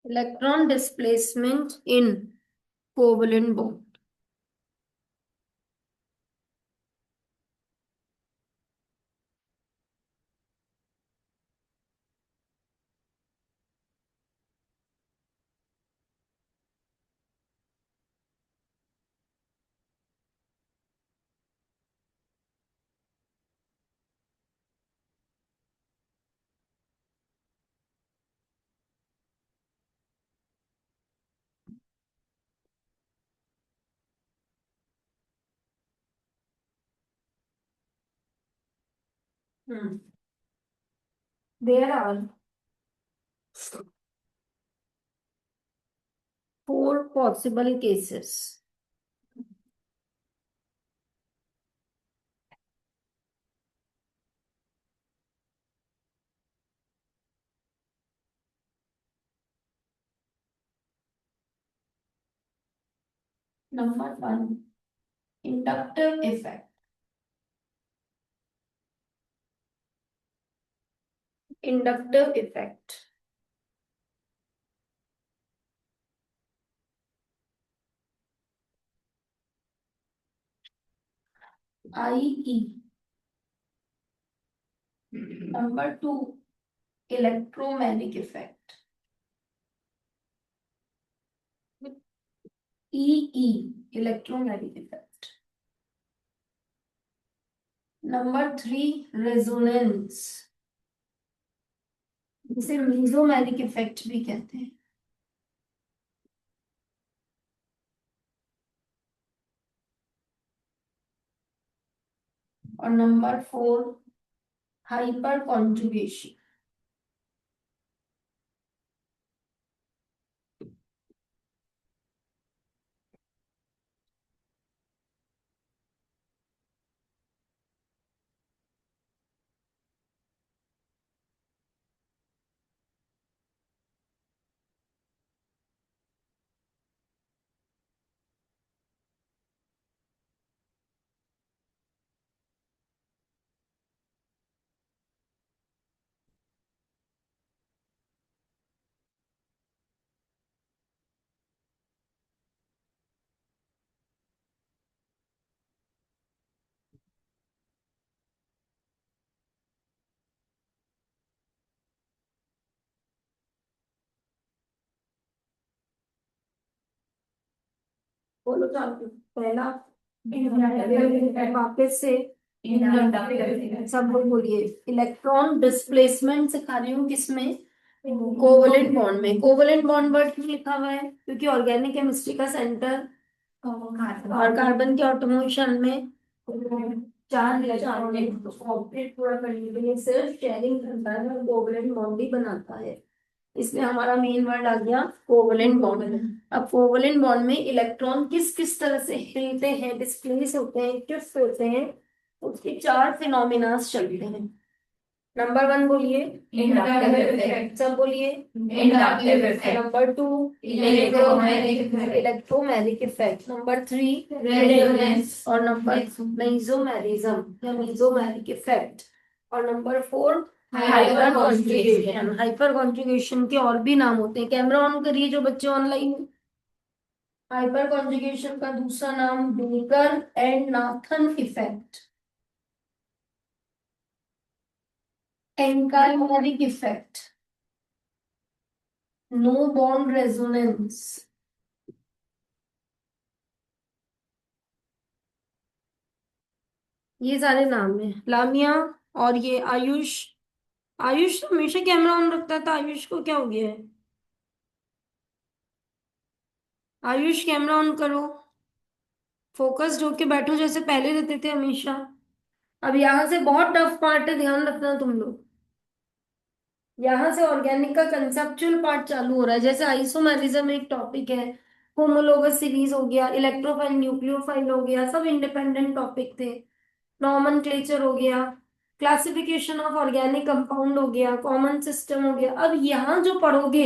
Electron displacement in covalent bond. There are four possible cases. Number one, inductive effect. Inductive effect. IE. Number two, electromagnetic effect. EE, electromagnetic effect. Number three, resonance, जिसे मीजोमैरिक effect भी कहते हैं. और number four, hyper conjugation. बोलो चालू. पहला, वापस से सब लोग बोलिए. इलेक्ट्रॉन डिस्प्लेसमेंट सिखा रही हूँ किसमें? कोवलेंट बॉन्ड में. कोवलेंट बॉन्ड वर्ड क्यों लिखा हुआ है? क्योंकि ऑर्गेनिक केमिस्ट्री का सेंटर और कार्बन के ऑटोमोशन में चार इलेक्ट्रॉन ऑपरेट पूरा करने के लिए सिर्फ शेयरिंग करता है और कोवलेंट बॉन्ड ही बनाता है. इसमें हमारा मेन वर्ड आ गया कोवलेंट बॉन्ड. अब कोवलेंट बॉन्ड में इलेक्ट्रॉन किस किस तरह से हिलते हैं, डिस्प्लेस होते हैं, शिफ्ट होते हैं, उसके चार फिनोमिनास चलते हैं. नंबर वन बोलिए. Inductive effect. सब बोलिए. Inductive effect. Number two, electromagnetic effect. Number three, resonance. और नंबर मेसोमेरिज्म या मेसोमैग्नेटिक इफेक्ट. और number four, hyper conjugation. Hyper conjugation के और भी नाम होते हैं. कैमरा ऑन करिए जो बच्चे ऑनलाइन. हाइपर कॉन्जुगेशन का दूसरा नाम Baker and Nathan effect, anchimeric effect, no bond resonance. ये सारे नाम है. लामिया और ये आयुष. आयुष तो हमेशा कैमरा ऑन रखता था. आयुष को क्या हो गया है? आयुष कैमरा ऑन करो. फोकस्ड होके बैठो जैसे पहले रहते थे हमेशा. अब यहाँ से बहुत टफ पार्ट है, ध्यान रखना तुम लोग. यहाँ से ऑर्गेनिक का कंसेप्चुअल पार्ट चालू हो रहा है. जैसे आइसोमेरिज्म एक टॉपिक है, होमोलोगस सीरीज हो गया, इलेक्ट्रोफाइल न्यूक्लियोफाइल हो गया, सब इंडिपेंडेंट टॉपिक थे. नॉमेनक्लेचर हो गया, क्लासिफिकेशन ऑफ ऑर्गेनिक कंपाउंड हो गया, कॉमन सिस्टम हो गया. अब यहाँ जो पढ़ोगे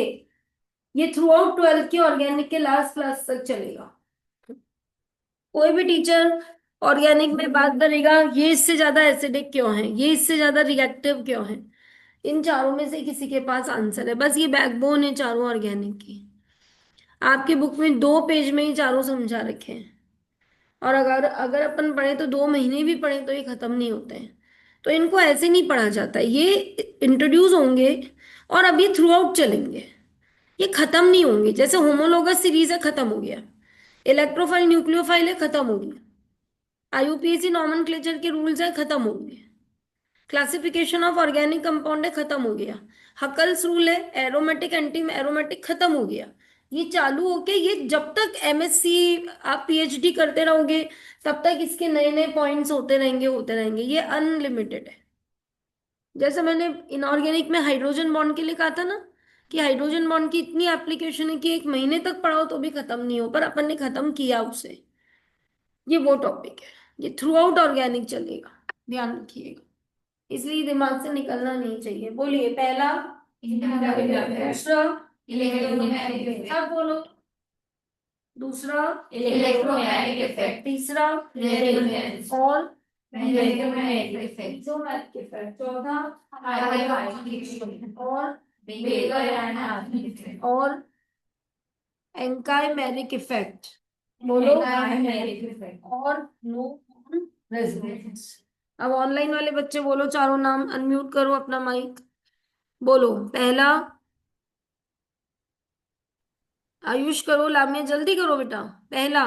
ये थ्रू आउट ट्वेल्थ के ऑर्गेनिक के लास्ट क्लास तक चलेगा. कोई भी टीचर ऑर्गेनिक में बात करेगा, ये इससे ज्यादा एसिडिक क्यों है, ये इससे ज्यादा रिएक्टिव क्यों है, इन चारों में से किसी के पास आंसर है, बस ये बैकबोन है चारों ऑर्गेनिक की। आपके बुक में 2 पेज में ही चारों समझा रखे हैं, और अगर अगर अपन पढ़े तो 2 महीने भी पढ़े तो ये खत्म नहीं होते हैं। तो इनको ऐसे नहीं पढ़ा जाता, ये इंट्रोड्यूस होंगे और अब ये थ्रू आउट चलेंगे, ये खत्म नहीं होंगे। जैसे होमोलोगस सीरीज है, खत्म हो गया। इलेक्ट्रोफाइल न्यूक्लियोफाइल है, खत्म हो गया। आईयूपीएसी नॉमेनक्लेचर के रूल्स है, खत्म हो गए। क्लासिफिकेशन ऑफ ऑर्गेनिक कंपाउंड है, खत्म हो गया। हकल्स रूल है, एरोमेटिक एंटी एरोमेटिक, खत्म हो गया। ये चालू होके, ये जब तक एमएससी आप पीएचडी करते रहोगे तब तक इसके नए नए पॉइंट्स होते रहेंगे, ये अनलिमिटेड है। जैसे मैंने इनऑर्गेनिक में हाइड्रोजन बॉन्ड के लिए कहा था ना, कि हाइड्रोजन बॉन्ड की इतनी एप्लीकेशन है कि 1 महीने तक पढ़ाओ तो भी खत्म नहीं हो, पर अपन ने खत्म किया उसे। ये वो टॉपिक है, ये थ्रू आउट ऑर्गेनिक चलेगा, ध्यान रखिएगा। इसलिए दिमाग से निकलना नहीं चाहिए। बोलिए, पहला, दूसरा, अब बोलो, दूसरा, इलेक्ट्रोमैग्नेटिक इफेक्ट, तीसरा, और इलेक्ट्रोमैग्नेटिक इफेक्ट, चौथा, और एंकाइमेरिक इफेक्ट, बोलो, और नो रेजोनेंस। अब ऑनलाइन वाले बच्चे बोलो चारों नाम, अनम्यूट करो अपना माइक, बोलो। पहला, आयुष करो, लामिया जल्दी करो बेटा। पहला,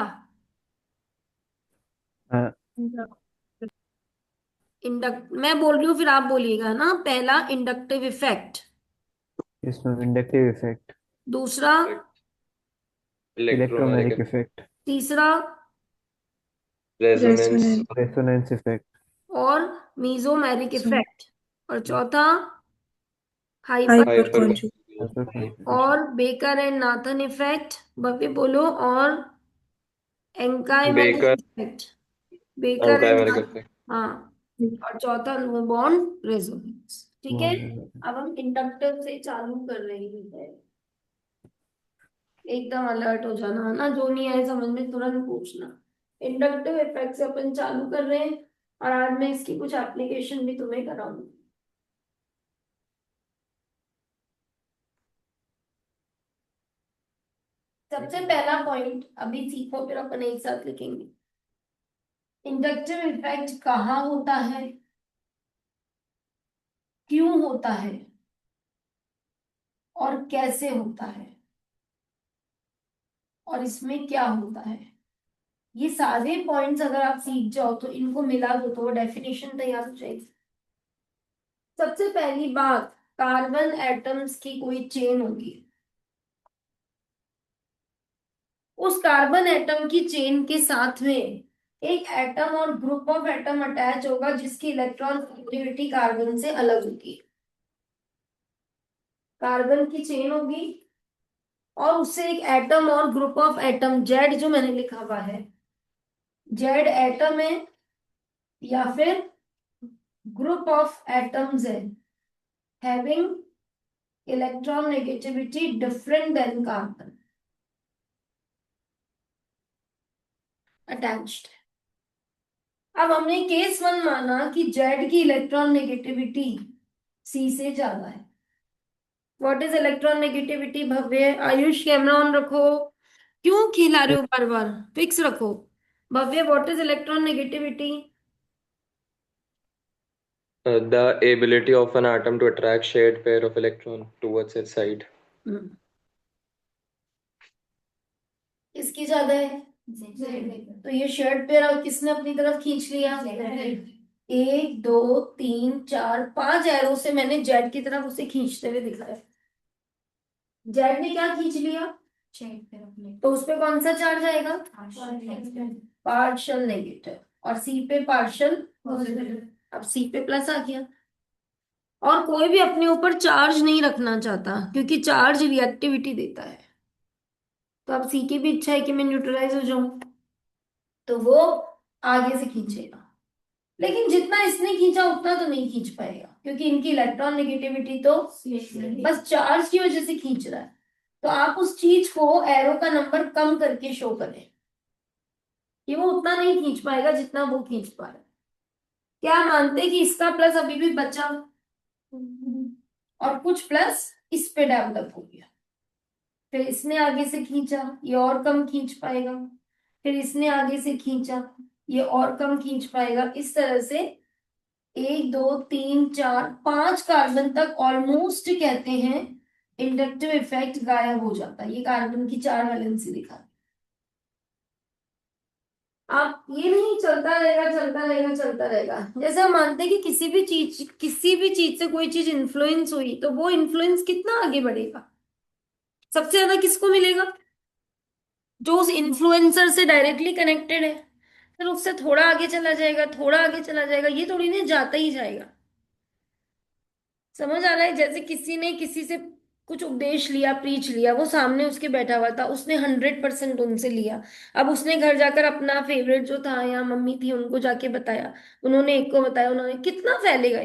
इंडक्ट, मैं बोल रही हूँ फिर आप बोलिएगा ना। पहला, inductive effect. Yes, ma'am. Inductive effect. दूसरा, Electromagnetic effect. तीसरा, रेजोनेंस। Resonance effect. और मीजोमेरिक इफेक्ट, और चौथा, हाइपर, हाइपर Hyperconjugation. और Baker and Nathan effect. Bhavya बोलो, और anchimeric Baker effect, Baker and, anchimeric effect. हाँ, और चौथा, नो बॉन्ड रेजोनेंस। ठीक है, Bond resonance. अब हम इंडक्टिव से चालू कर रहे हैं। एकदम अलर्ट हो जाना, है ना, जो नहीं आए समझ में तुरंत पूछना। इंडक्टिव इफेक्ट से अपन चालू कर रहे हैं, और आज मैं इसकी कुछ एप्लीकेशन भी तुम्हें कराऊंगी। सबसे पहला पॉइंट अभी सीखो, फिर अपन एक साथ लिखेंगे। इंडक्टिव इफेक्ट कहाँ होता है, क्यों होता है, और कैसे होता है, और इसमें क्या होता है। ये सारे पॉइंट्स अगर आप सीख जाओ तो इनको मिला दो तो वो डेफिनेशन तैयार हो जाएगी। सबसे पहली बात, कार्बन एटम्स की कोई चेन होगी। उस कार्बन एटम की चेन के साथ में एक एटम और ग्रुप ऑफ एटम अटैच होगा जिसकी इलेक्ट्रॉन नेगेटिविटी कार्बन से अलग होगी। कार्बन की चेन होगी और उससे एक एटम और ग्रुप ऑफ एटम, जेड जो मैंने लिखा हुआ है, जेड एटम है या फिर ग्रुप ऑफ एटम्स है having electron negativity different than carbon attached. अब हमने केस 1 माना कि जेड की इलेक्ट्रॉन नेगेटिविटी सी से ज्यादा है। What is electron negativity? Bhavya, Ayush camera on रखो। क्यों खिला रहे हो बार बार, फिक्स रखो। Bhavya, what is electron negativity? The ability of an atom to attract shared pair of electron towards its side. इसकी ज्यादा है, तो ये शर्ट पे रहा, किसने अपनी तरफ खींच लिया? 1 2 3 4 5 एरो से मैंने जेड की तरफ उसे खींचते हुए दिखाया। जेड ने क्या खींच लिया? तो उस पे कौन सा चार्ज आएगा? पार्शियल नेगेटिव, और सी पे पार्शियल पॉजिटिव। अब सी पे प्लस आ गया, और कोई भी अपने ऊपर चार्ज नहीं रखना चाहता क्योंकि चार्ज रिएक्टिविटी देता है। तो अब सी की भी इच्छा है कि मैं न्यूट्रलाइज हो जाऊं, तो वो आगे से खींचेगा। लेकिन जितना इसने खींचा उतना तो नहीं खींच पाएगा क्योंकि इनकी इलेक्ट्रॉन नेगेटिविटी तो बस चार्ज की वजह से खींच रहा है। तो आप उस चीज को एरो का नंबर कम करके शो करें कि वो उतना नहीं खींच पाएगा जितना वो खींच पा रहा है। क्या मानते हैं कि इसका प्लस अभी भी बचा? और कुछ प्लस इस पे डेवलप हो गया। फिर इसने आगे से खींचा, ये और कम खींच पाएगा। फिर इसने आगे से खींचा, ये और कम खींच पाएगा। इस तरह से 1 2 3 4 5 कार्बन तक ऑलमोस्ट कहते हैं इंडक्टिव इफेक्ट गायब हो जाता है। ये कार्बन की 4 वैलेंसी दिखा। आप ये नहीं चलता रहेगा चलता रहेगा चलता रहेगा। जैसे हम मानते हैं कि किसी भी चीज से कोई चीज इन्फ्लुएंस हुई, तो वो इन्फ्लुएंस कितना आगे बढ़ेगा, सबसे ज्यादा किसको मिलेगा? जो उस इन्फ्लुएंसर से डायरेक्टली कनेक्टेड है। फिर उससे थोड़ा आगे चला जाएगा, थोड़ा आगे चला जाएगा, ये थोड़ी नहीं जाता ही जाएगा। समझ आ रहा है? जैसे किसी ने किसी से कुछ उपदेश लिया, प्रीच लिया, वो सामने उसके बैठा हुआ था, उसने 100% उनसे लिया। अब उसने घर जाकर अपना फेवरेट जो था या मम्मी थी उनको जाके बताया, उन्होंने एक को बताया, उन्होंने कितना फैलेगा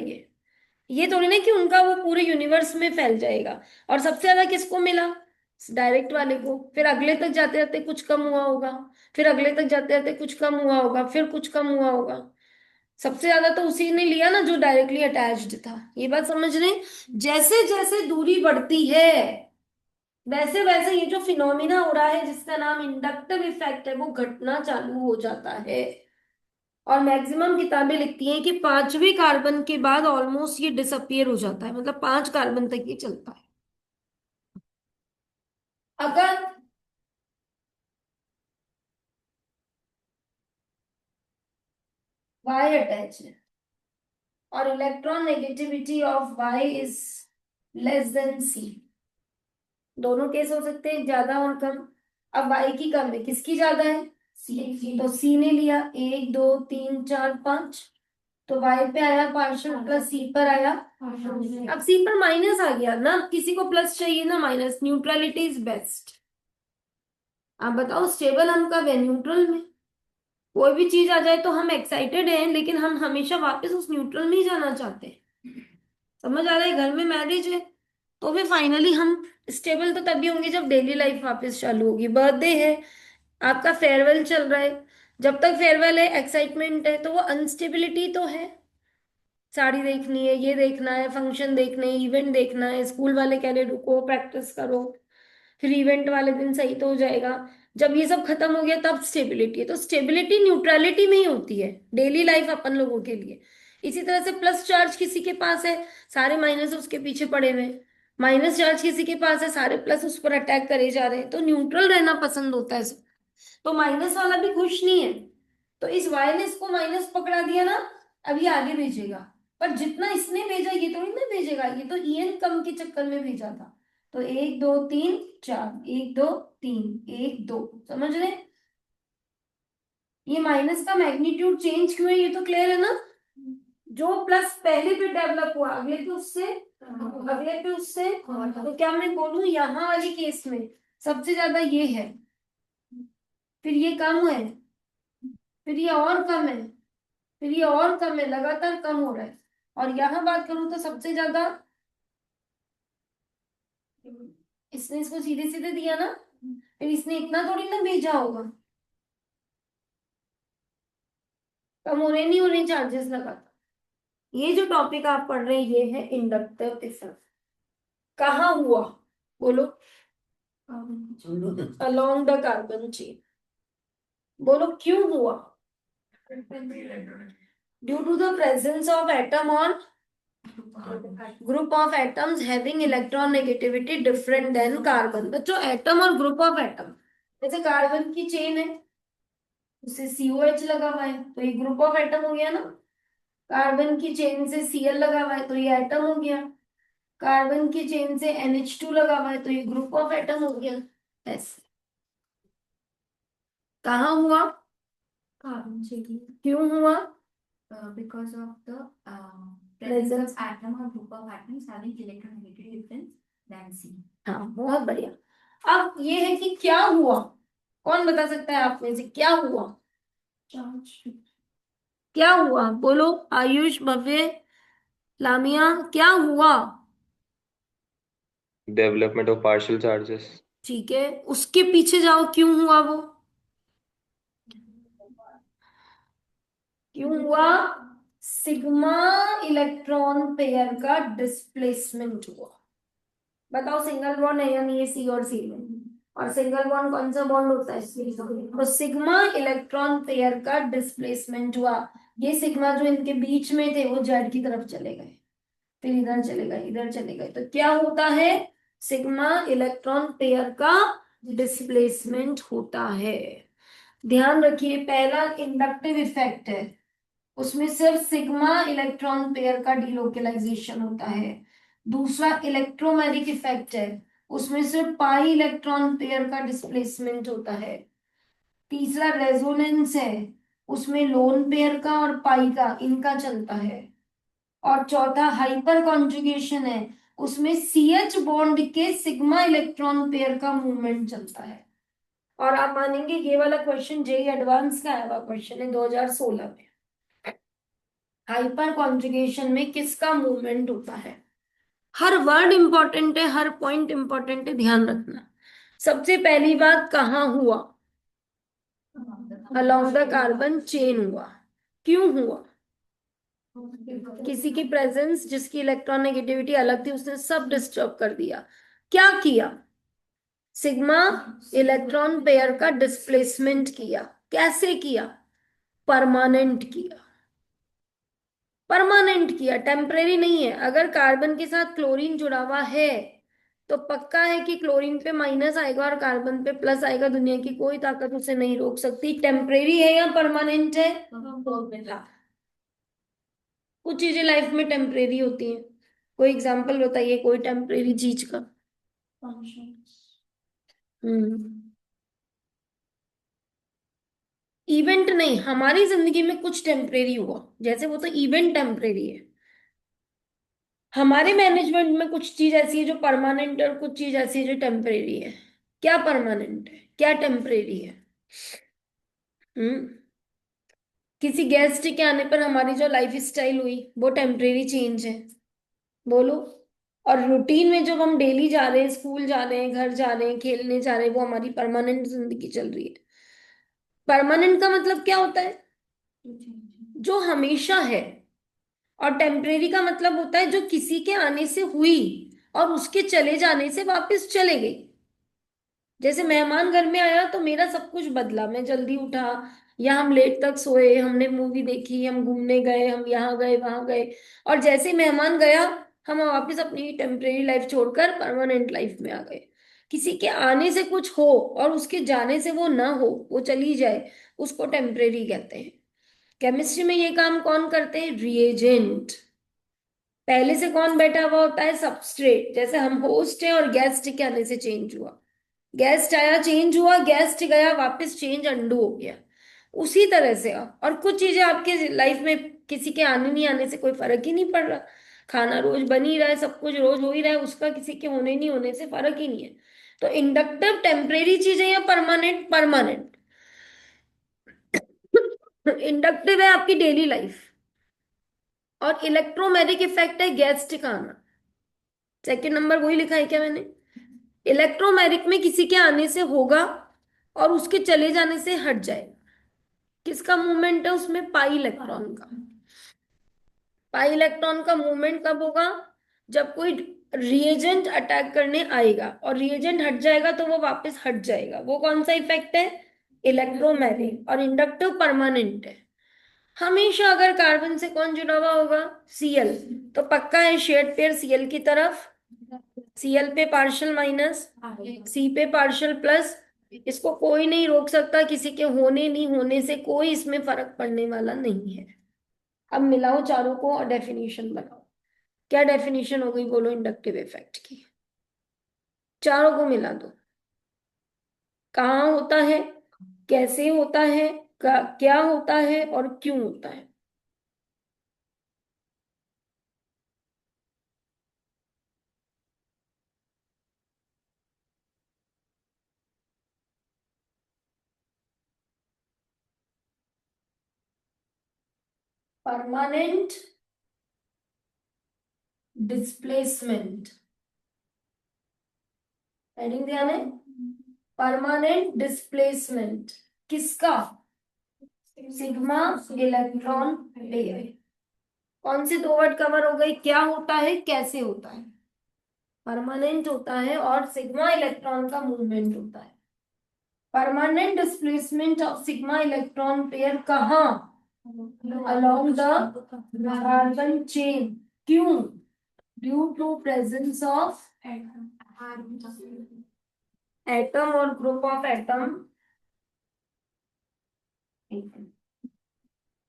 ये थोड़ी ना कि उनका वो पूरे यूनिवर्स में फैल जाएगा। और सबसे ज्यादा किसको मिला? डायरेक्ट वाले को। फिर अगले तक जाते जाते कुछ कम हुआ होगा, फिर अगले तक जाते जाते कुछ कम हुआ होगा, फिर कुछ कम हुआ होगा। सबसे ज्यादा तो उसी ने लिया ना जो डायरेक्टली अटैच्ड था। ये बात समझ रहे हैं? जैसे जैसे दूरी बढ़ती है, वैसे वैसे ये जो फिनोमिना हो रहा है जिसका नाम इंडक्टिव इफेक्ट है, वो घटना चालू हो जाता है। और मैक्सिमम किताबें लिखती हैं कि 5वें कार्बन के बाद ऑलमोस्ट ये डिसअपियर हो जाता है, मतलब 5 कार्बन तक ये चलता है। अगर वाई अटैच है और electron negativity of Y is less than C, दोनों केस हो सकते हैं, ज्यादा और कम। अब वाई की कम है, किसकी ज्यादा है? सी की। तो सी ने लिया 1 2 3 4 5, तो वाई पे आया पार्शियल प्लस सी पर आया। अब सी पर माइनस आ गया ना, किसी को प्लस चाहिए ना माइनस, न्यूट्रलिटी इज बेस्ट। आप बताओ स्टेबल हम कब है? न्यूट्रल में। कोई भी चीज आ जाए तो हम एक्साइटेड हैं, लेकिन हम हमेशा वापस उस न्यूट्रल में ही जाना चाहते हैं। समझ आ रहा है? घर में मैरिज है तो फिर फाइनली हम स्टेबल तो तभी होंगे जब डेली लाइफ वापस चालू होगी। बर्थडे है, आपका फेयरवेल चल रहा है, जब तक फेयरवेल है एक्साइटमेंट है, तो वो अनस्टेबिलिटी तो है। साड़ी देखनी है, ये देखना है, फंक्शन देखने, इवेंट देखना है, स्कूल वाले कह रहे रुको प्रैक्टिस करो, फिर इवेंट वाले दिन सही तो हो जाएगा। जब ये सब खत्म हो गया तब स्टेबिलिटी है। तो स्टेबिलिटी न्यूट्रलिटी में ही होती है डेली लाइफ अपन लोगों के लिए। इसी तरह से प्लस चार्ज किसी के पास है, सारे माइनस उसके पीछे पड़े हुए हैं। माइनस चार्ज किसी के पास है, सारे प्लस उस पर अटैक करे जा रहे हैं। तो न्यूट्रल रहना पसंद होता है सब। तो माइनस वाला भी खुश नहीं है, तो इस वाई ने इसको माइनस पकड़ा दिया ना, अब ये आगे भेजेगा। पर जितना इसने भेजा ये तो नहीं भेजेगा, ये तो ईएन कम के चक्कर में भेजा था। तो 1 2 3 4, 1 2 3 1 2, समझ रहे हैं? ये माइनस का मैग्नीट्यूड चेंज क्यों है ये तो क्लियर है ना? जो प्लस पहले पे डेवलप हुआ अगले पे उससे, अगले पे उससे, तो क्या मैं बोलूं यहाँ वाली केस में सबसे ज्यादा ये है, फिर ये कम है, फिर ये और कम है, फिर ये और कम है, लगातार कम हो रहा है। और यहाँ बात करूं तो सबसे ज्यादा इसने इसको सीधे सीधे दिया ना, फिर इसने इतना थोड़ी ना भेजा होगा, कम होने नहीं होने चार्जेस लगातार। ये जो टॉपिक आप पढ़ रहे हैं ये है इंडक्टिव इफेक्ट। कहाँ हुआ? बोलो। Along the carbon chain. बोलो क्यों हुआ? Due to the presence of atom on group of atoms having electron negativity different than carbon. बच्चों एटम और ग्रुप ऑफ एटम, जैसे कार्बन की चेन है उससे COH लगा हुआ है तो ये ग्रुप ऑफ एटम हो गया ना। कार्बन की चेन से Cl लगा हुआ है तो ये एटम हो गया। कार्बन की चेन से NH2 लगा हुआ है तो ये ग्रुप ऑफ एटम हो गया। ऐसे कहाँ हुआ? Carbon chain क्यों हुआ? because of the presence Presence. of atom or group of atoms having electronegativity difference than C. हाँ बहुत बढ़िया। अब ये है कि क्या हुआ, कौन बता सकता है आप में से क्या हुआ? Charge. क्या हुआ बोलो? आयुष, भव्य, लामिया, क्या हुआ? Development of partial charges. ठीक है, उसके पीछे जाओ, क्यों हुआ वो? क्यों हुआ? सिग्मा इलेक्ट्रॉन पेयर का डिस्प्लेसमेंट हुआ। बताओ सिंगल बॉन्ड है या नहीं है सी और सी में, और सिंगल बॉन्ड कौन सा बॉन्ड होता है, तो सिग्मा इलेक्ट्रॉन पेयर का डिस्प्लेसमेंट हुआ। ये सिग्मा जो इनके बीच में थे वो जेड की तरफ चले गए, फिर इधर चले गए, इधर चले गए, तो क्या होता है, सिग्मा इलेक्ट्रॉन पेयर का डिस्प्लेसमेंट होता है। ध्यान रखिए पहला इंडक्टिव इफेक्ट है, उसमें सिर्फ सिग्मा इलेक्ट्रॉन पेयर का डिलोकलाइजेशन होता है। दूसरा इलेक्ट्रोमैग्नेटिक इफेक्ट है, उसमें सिर्फ पाई इलेक्ट्रॉन पेयर का डिस्प्लेसमेंट होता है। तीसरा रेजोनेंस है, उसमें लोन पेयर का और पाई का इनका चलता है। और चौथा हाइपर कॉन्जुगेशन है, उसमें सीएच बॉन्ड के सिग्मा इलेक्ट्रॉन पेयर का मूवमेंट चलता है। और आप मानेंगे ये वाला क्वेश्चन जेई एडवांस का आया हुआ क्वेश्चन है 2016 में। हाइपर कॉन्जुगेशन में किसका मूवमेंट होता है, हर वर्ड इंपॉर्टेंट है, हर पॉइंट इंपॉर्टेंट है, ध्यान रखना। सबसे पहली बात कहाँ हुआ, अलोंग द कार्बन चेन हुआ। क्यों हुआ, किसी की प्रेजेंस जिसकी इलेक्ट्रॉन नेगेटिविटी अलग थी उसने सब डिस्टर्ब कर दिया। क्या किया, सिग्मा इलेक्ट्रॉन पेयर का डिस्प्लेसमेंट किया। कैसे किया, परमानेंट किया। परमानेंट किया, टेम्परेरी नहीं है। अगर कार्बन के साथ क्लोरीन जुड़ा हुआ है तो पक्का है कि क्लोरीन पे माइनस आएगा और कार्बन पे प्लस आएगा, दुनिया की कोई ताकत उसे नहीं रोक सकती। टेम्परेरी है या परमानेंट है, कुछ चीजें लाइफ में टेम्परेरी होती हैं। कोई एग्जांपल बताइए कोई टेम्परेरी चीज का। हम्म, इवेंट नहीं, हमारी जिंदगी में कुछ टेम्परेरी हुआ, जैसे वो तो इवेंट टेम्परेरी है। हमारे मैनेजमेंट में कुछ चीज ऐसी है जो परमानेंट है और कुछ चीज ऐसी है जो टेम्परेरी है। क्या परमानेंट है, क्या टेम्परेरी है। हम्म, किसी गेस्ट के आने पर हमारी जो लाइफ स्टाइल हुई वो टेम्परेरी चेंज है, बोलो। और रूटीन में जब हम डेली जा रहे हैं, स्कूल जा रहे हैं, घर जा रहे हैं, खेलने जा रहे हैं, वो हमारी परमानेंट जिंदगी चल रही है। परमानेंट का मतलब क्या होता है, जो हमेशा है। और टेम्परेरी का मतलब होता है जो किसी के आने से हुई और उसके चले जाने से वापस चले गई। जैसे मेहमान घर में आया तो मेरा सब कुछ बदला, मैं जल्दी उठा या हम लेट तक सोए, हमने मूवी देखी, हम घूमने गए, हम यहाँ गए वहां गए, और जैसे ही मेहमान गया हम वापस अपनी टेम्परेरी लाइफ छोड़कर परमानेंट लाइफ में आ गए। किसी के आने से कुछ हो और उसके जाने से वो ना हो, वो चली जाए, उसको टेम्परेरी कहते हैं। केमिस्ट्री में ये काम कौन करते हैं, रिएजेंट। पहले से कौन बैठा हुआ होता है, सबस्ट्रेट। जैसे हम होस्ट हैं और गेस्ट के आने से चेंज हुआ, गेस्ट आया चेंज हुआ, गेस्ट गया वापस चेंज अंडू हो गया। उसी तरह से और कुछ चीजें आपके लाइफ में किसी के आने नहीं आने से कोई फर्क ही नहीं पड़ रहा। खाना रोज बन ही रहा है, सब कुछ रोज हो ही रहा है, उसका किसी के होने नहीं होने से फर्क ही नहीं है। तो इंडक्टिव टेम्परेरी चीजें या परमानेंट, परमानेंट। इंडक्टिव है आपकी डेली लाइफ, और इलेक्ट्रोमैग्नेटिक इफेक्ट है गेस्ट का आना। सेकेंड नंबर वही लिखा है क्या मैंने, इलेक्ट्रोमैग्नेटिक में किसी के आने से होगा और उसके चले जाने से हट जाएगा। किसका मूवमेंट है उसमें, पाई इलेक्ट्रॉन का। पाई इलेक्ट्रॉन का मूवमेंट कब होगा, जब कोई रिएजेंट अटैक करने आएगा और रिएजेंट हट जाएगा तो वो वापस हट जाएगा। वो कौन सा इफेक्ट है, इलेक्ट्रोमैग्नेटिक। और इंडक्टिव परमानेंट है। हमेशा अगर कार्बन से कौन जुड़ा हुआ होगा, सीएल, तो पक्का है शेड पेयर सीएल की तरफ, सीएल पे पार्शियल माइनस, सी पे पार्शियल प्लस। इसको कोई नहीं रोक सकता, किसी के होने नहीं होने से कोई इसमें फर्क पड़ने वाला नहीं है। अब मिलाओ चारों को और डेफिनेशन बनाओ। क्या डेफिनेशन हो गई बोलो इंडक्टिव इफेक्ट की, चारों को मिला दो। कहाँ होता है, कैसे होता है, क्या होता है और क्यों होता है। परमानेंट डिस्प्लेसमेंट, हेडिंग ध्यान है, परमानेंट डिस्प्लेसमेंट किसका, सिग्मा इलेक्ट्रॉन पेयर। कौन से दो वर्ड कवर हो गए? क्या होता है, कैसे होता है? परमानेंट होता है और सिग्मा इलेक्ट्रॉन का मूवमेंट होता है। Permanent displacement of sigma electron pair कहाँ? Along the carbon chain. क्यों? Due to presence of atom और ग्रुप ऑफ एटम।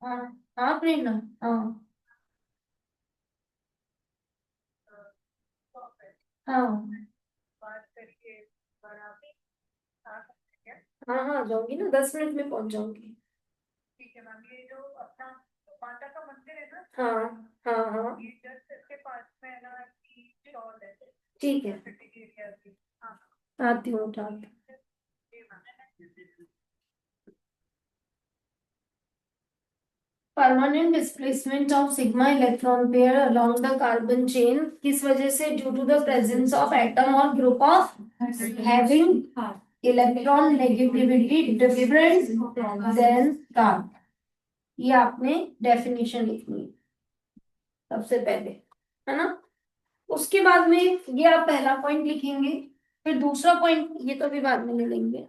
हाँ हाँ प्रेरणा, हाँ हाँ हाँ हाँ, जाऊंगी ना, 10 मिनट में पहुंच जाऊंगी। ठीक है मैम, ये जो अपना माता का मंदिर है ना, हाँ हाँ हाँ, ये जस्ट इसके पास में है ना की शॉल है ठीक है, सिटी एरिया की। हाँ आती हूँ उठा के। ये ma'am permanent displacement of sigma electron pair along the carbon chain किस वजह से? Due to the presence of atom और group of having electron negativity different than carbon. ये आपने डेफिनेशन लिखनी है सबसे पहले, है ना? उसके बाद में ये आप पहला पॉइंट लिखेंगे, फिर दूसरा पॉइंट ये तो अभी बाद में ले लेंगे।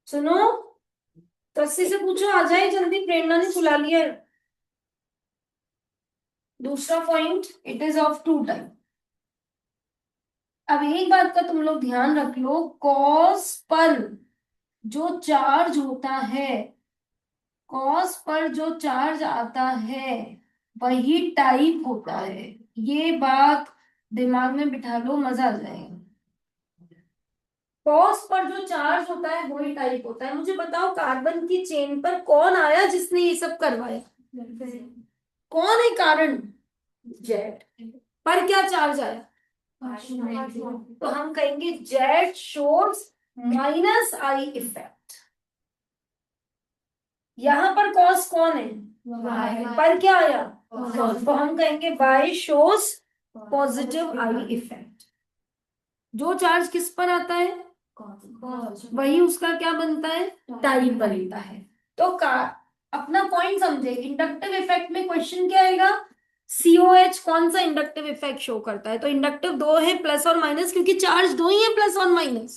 सुनो, तस्सी से पूछो आ जाए जल्दी, प्रेरणा ने सुला लिया है। दूसरा point, it is of two type. अब एक बात का तुम लोग ध्यान रख लो, कॉस पर जो चार्ज होता है, कॉस पर जो चार्ज आता है वही टाइप होता है। ये बात दिमाग में बिठा लो, मजा आ जाएगा। कॉस पर जो चार्ज होता है वही टाइप होता है। मुझे बताओ, कार्बन की चेन पर कौन आया जिसने ये सब करवाया? कौन है कारण? जेड। पर क्या चार्ज आया? तो हम कहेंगे Z shows minus I effect. यहां पर कॉस कौन है? पर क्या आया? तो हम कहेंगे Y shows positive I effect. जो चार्ज किस पर आता है वही उसका क्या बनता है? टाइप बनता है। तो अपना पॉइंट समझे। इंडक्टिव इफेक्ट में क्वेश्चन क्या आएगा? COH कौन सा इंडक्टिव इफेक्ट शो करता है? तो इंडक्टिव दो है, प्लस और माइनस, क्योंकि चार्ज दो ही है, प्लस और माइनस।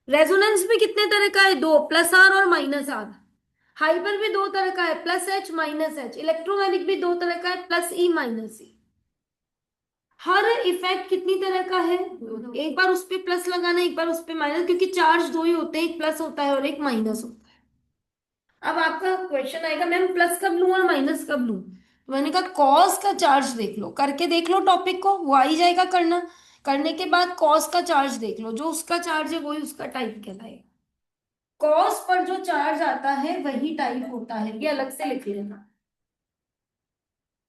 रेजोनेंस भी कितने तरह का है? दो, प्लस आर और माइनस आर। हाइपर भी दो तरह का है, plus H minus H. Electromagnetic भी दो तरह का है, प्लस ई माइनस ई। हर इफेक्ट कितनी तरह का है? एक बार उस पे प्लस लगाना, एक बार उस पे माइनस, क्योंकि चार्ज दो ही होते हैं, एक प्लस होता है और एक माइनस होता है। अब आपका क्वेश्चन आएगा, मैम प्लस कब लूं और माइनस कब लूं? तो मैंने कहा कॉस का चार्ज देख लो, करके देख लो टॉपिक को, वो आ ही जाएगा करना। करने के बाद कॉस का चार्ज देख लो, जो उसका चार्ज है वही उसका टाइप कहलाएगा। कॉस पर जो चार्ज आता है वही टाइप होता है, ये अलग से लिख लेना,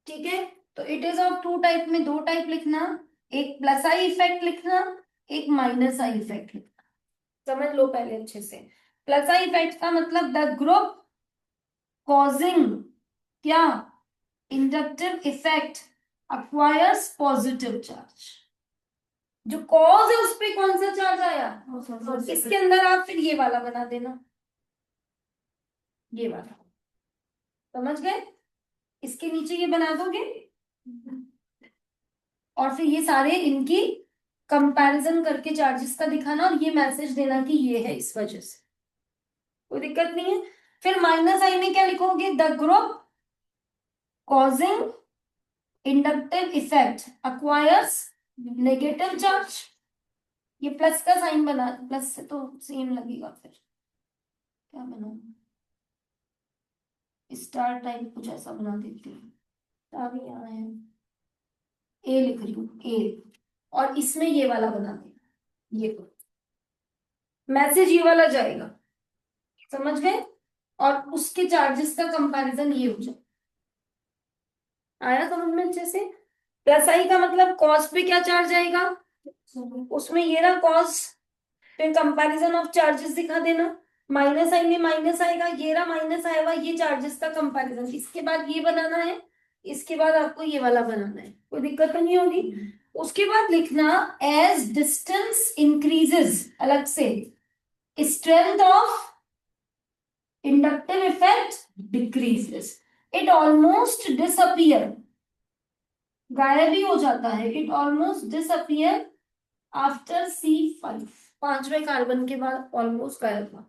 ठीक है? तो it is of two type में दो टाइप लिखना, एक प्लस आई इफेक्ट लिखना, एक माइनस आई इफेक्ट लिखना। समझ लो पहले अच्छे से। प्लस आई इफेक्ट का मतलब द ग्रुप कॉजिंग क्या? Inductive effect acquires positive charge. जो कॉज है उस पे कौन सा चार्ज आया? इसके अंदर आप फिर ये वाला बना देना, ये वाला, समझ गए? इसके नीचे ये बना दोगे और फिर ये सारे इनकी कंपैरिजन करके चार्जेस का दिखाना और ये मैसेज देना कि ये है इस वजह से। कोई दिक्कत नहीं है। फिर माइनस आई में क्या लिखोगे? The group causing inductive effect acquires negative charge. ये प्लस का साइन बना, प्लस से तो सेम लगेगा, फिर क्या बनाऊं? स्टार टाइप कुछ ऐसा बना देती हूँ। स्टार यहाँ है, ए लिख रही हूँ, ए, और इसमें ये वाला बना देना, ये तो मैसेज ये वाला जाएगा, समझ गए? और उसके चार्जेस का कंपैरिजन ये हो जाए। आया समझ में अच्छे से? प्लस आई का मतलब कॉस पे क्या चार्ज आएगा, उसमें ये ना कॉस, फिर कंपैरिजन ऑफ चार्जेस दिखा देना। माइनस आई में माइनस आएगा, ये रहा माइनस आया हुआ, ये चार्जेस का कंपैरिजन। इसके बाद ये बनाना है, इसके बाद आपको ये वाला बनाना है, कोई दिक्कत तो नहीं होगी। उसके बाद लिखना एज डिस्टेंस इंक्रीजेस, अलग से, strength of inductive effect decreases. It almost disappear, गायब ही हो जाता है, it almost disappear after C5, 5वें कार्बन के बाद ऑलमोस्ट गायब हुआ।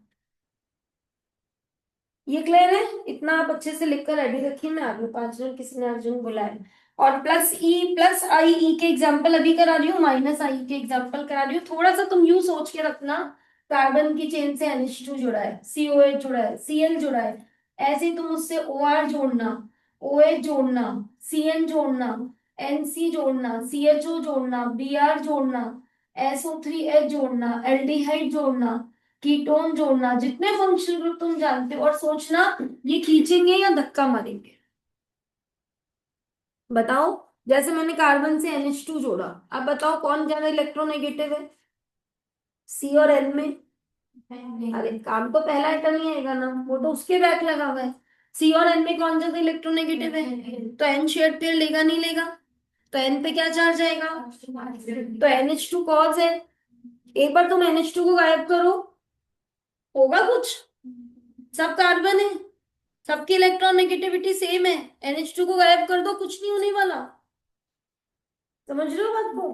ये क्लियर है? इतना आप अच्छे से लिखकर रेडी रखिए, मैं आगे 5 जन किसी ने अर्जुन बुलाए। और +E+IE के एग्जाम्पल अभी करा रही हूँ, -I के एग्जाम्पल करा रही हूँ। थोड़ा सा तुम यूं सोच के रखना, कार्बन की चेन से NH2 जुड़ा है, COH जुड़ा है, Cl जुड़ा है, ऐसे ही तुम उससे OR जोड़ना, OH जोड़ना, CN जोड़ना, NC जोड़ना, CHO जोड़ना, Br जोड़ना, SO3H जोड़ना, एल्डिहाइड जोड़ना, कीटोन जोड़ना, जितने फंक्शनल ग्रुप तुम जानते हो, और सोचना ये खींचेंगे या धक्का मारेंगे। बताओ, जैसे मैंने कार्बन से NH2 जोड़ा, अब बताओ कौन ज्यादा इलेक्ट्रोनेगेटिव है, C और N में? अरे काम तो पहला आइटम ही आएगा ना, वो तो उसके बैक लगा हुआ है। C और N में कौन ज्यादा इलेक्ट्रोनेगेटिव है? तो N शेयर पेयर लेगा नहीं लेगा? तो N पे क्या चार्ज आएगा? तो NH2 कॉज है। एक बार तुम NH2 को गायब करो, होगा कुछ? सब कार्बन है, सबकी इलेक्ट्रॉन नेगेटिविटी सेम है, NH2 को गायब कर दो, कुछ नहीं होने वाला। समझ रहे हो बात को?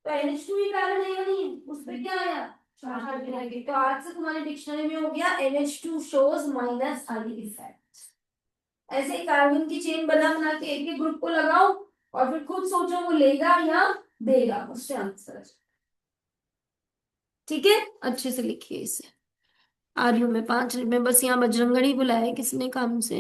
तो NH2 ही कार्बन है या नहीं है? उस पे क्या आया? चार्ज। तो आज से तुम्हारी डिक्शनरी में हो गया NH2 shows -I इफेक्ट। ऐसे ही कार्बन की चेन बना बना के एक एक ग्रुप को लगाओ और फिर खुद सोचो वो लेगा या देगा, उससे आंसर। ठीक है, अच्छे से लिखिए इसे। आ रही हूँ मैं 5 मिनट में, बस यहाँ बजरंगड़ी बुलाया है किसने काम से।